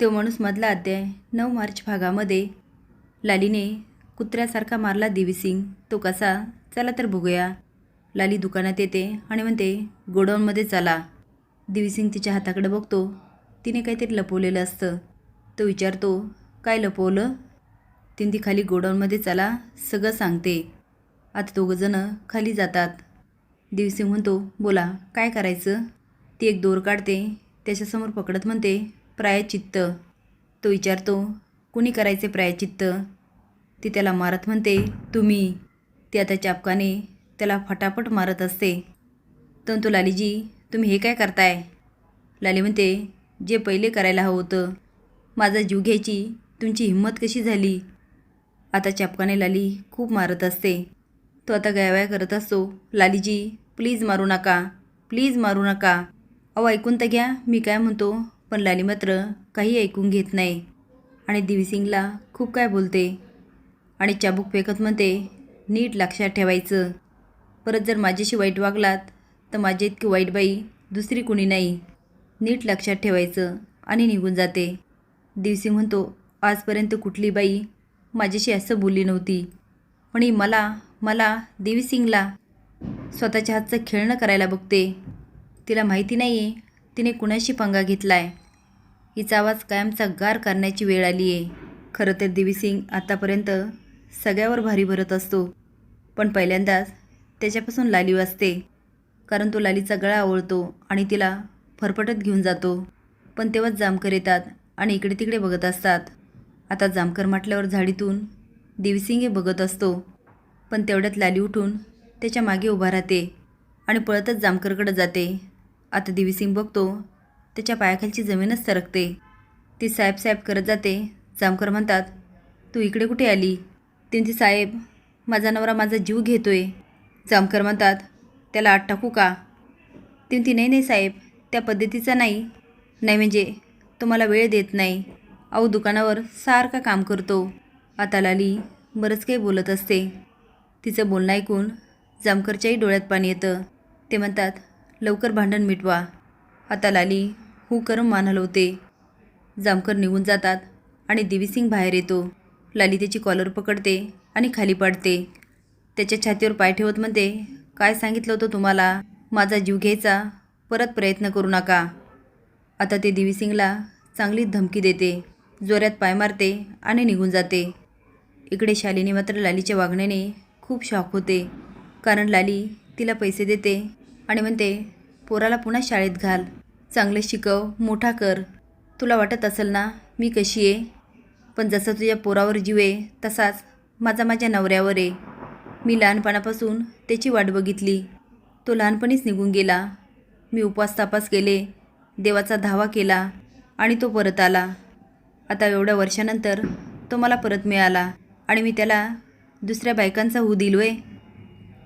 तो माणूस मधला अध्याय 9 मार्च भागामध्ये लालीने कुत्र्यासारखा मारला देवीसिंग. तो कसा? चला तर बघूया. लाली दुकानात येते आणि म्हणते गोडाऊनमध्ये चला. देवीसिंग तिच्या हाताकडे बघतो. तिने काहीतरी लपवलेलं असतं. तो विचारतो काय लपवलं? ती खाली गोडाऊनमध्ये चला सगळं सांगते. आता दोघंजणं खाली जातात. देवीसिंग म्हणतो बोला काय करायचं? ती एक दोर काढते. त्याच्यासमोर पकडत म्हणते प्रायश्चित्त. तो विचारतो कुणी करायचे प्रायश्चित्त? ती त्याला मारत म्हणते तुम्ही. ती आता चापकाने त्याला फटाफट मारत असते. तर तो लालीजी तुम्ही हे काय करताय? लाली म्हणते जे पहिले करायला हवं होतं. माझा जीव घ्यायची तुमची हिंमत कशी झाली? आता चापकाने लाली खूप मारत असते. तो आता गायवाया करत असतो लालीजी प्लीज मारू नका, प्लीज मारू नका. अहो ऐकून तर घ्या मी काय म्हणतो. पण लाली मात्र काही ऐकून घेत नाही आणि देवीसिंगला खूप काय बोलते आणि चाबूक फेकत म्हणते नीट लक्षात ठेवायचं. परत जर माझ्याशी वाईट वागलात तर माझ्या इतकी वाईट बाई दुसरी कुणी नाही. नीट लक्षात ठेवायचं आणि निघून जाते. देवीसिंग म्हणतो आजपर्यंत कुठली बाई माझ्याशी असं बोलली नव्हती. पण ही मला देवीसिंगला स्वतःच्या हातचं खेळणं करायला बघते. तिला माहिती नाही आहे तिने कुणाशी पंगा घेतला आहे. हिचा आवाज कायमचा गार करण्याची वेळ आली आहे. खरं तर देवीसिंग आतापर्यंत सगळ्यावर भारी भरत असतो. पण पहिल्यांदाच त्याच्यापासून लाली वाजते. कारण तो लालीचा गळा आवळतो आणि तिला फरफटत घेऊन जातो. पण तेव्हाच जामकर येतात आणि इकडे तिकडे बघत असतात. आता जामकर म्हटल्यावर झाडीतून देवीसिंग हे बघत असतो. पण तेवढ्यात लाली उठून त्याच्या मागे उभा राहते आणि पळतच जामकरकडे जाते. आता देवीसिंग बघतो त्याच्या पायाखालची जमीनच सरकते. ती साहेब साहेब करत जाते. जामकर म्हणतात तू इकडे कुठे आली? ती साहेब माझा नवरा माझा जीव घेतोय. जामकर म्हणतात त्याला आत टाकू का? ती नाही नाही साहेब त्या पद्धतीचा नाही. नाही म्हणजे तो मला वेळ देत नाही. अहो दुकानावर सारखा काम करतो. आता लाली बरंच काही बोलत असते. तिचं बोलणं ऐकून जामकरच्याही डोळ्यात पाणी येतं. ते म्हणतात लवकर भांडण मिटवा. आता लाली हू करून मान हलवते. जामकर निघून जातात आणि देवीसिंग बाहेर येतो. लाली त्याची कॉलर पकडते आणि खाली पाडते. त्याच्या छातीवर पाय ठेवत म्हणते काय सांगितलं होतं तुम्हाला? माझा जीव घ्यायचा परत प्रयत्न करू नका. आता ते देवीसिंगला चांगली धमकी देते. जोरात पाय मारते आणि निघून जाते. इकडे शालिनी मात्र लालीच्या वागण्याने खूप शॉक होते. कारण लाली तिला पैसे देते आणि म्हणते पोराला पुन्हा शाळेत घाल, चांगलं शिकव, मोठा कर. तुला वाटत असेल ना मी कशी आहे? पण जसं तुझ्या पोरावर जीव आहे तसाच माझ्या नवऱ्यावर आहे. मी लहानपणापासून त्याची वाट बघितली. तो लहानपणीच निघून गेला. मी उपवास तापास केले, देवाचा धावा केला आणि तो परत आला. आता एवढ्या वर्षानंतर तो मला परत मिळाला आणि मी त्याला दुसऱ्या बायकांचा होऊ दिलोय.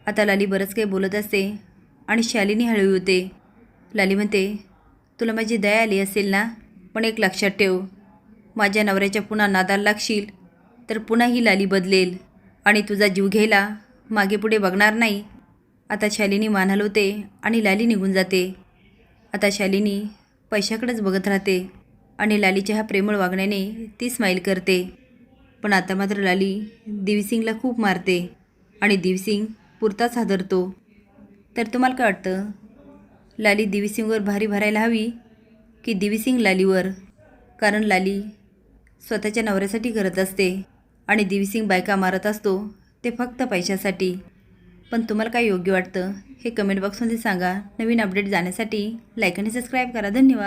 आता लाली बरंच काही बोलत असते आणि शालिनी हळवी होते. लाली म्हणते तुला माझी दया आली असेल ना? पण एक लक्षात ठेव माझ्या नवऱ्याच्या पुन्हा नादाला लागशील तर पुन्हा ही लाली बदलेल आणि तुझा जीव घ्यायला मागे पुढे बघणार नाही. आता शालिनी मान हलवते आणि लाली निघून जाते. आता शालिनी पैशाकडेच बघत राहते आणि लालीच्या ह्या प्रेमळ वागण्याने ती स्माईल करते. पण आता मात्र लाली देवीसिंगला खूप मारते आणि देवीसिंग पुरताच हादरतो. तर तुम्हाला काय वाटतं? लाली देवीसिंगवर भारी भरायला हवी की देवीसिंग लालीवर? कारण लाली स्वतःच्या नवऱ्यासाठी करत असते आणि देवीसिंग बायका मारत असतो ते फक्त पैशासाठी. पण तुम्हाला काय योग्य वाटतं हे कमेंट बॉक्समध्ये सांगा. नवीन अपडेट जाण्यासाठी लाईक आणि सबस्क्राईब करा. धन्यवाद.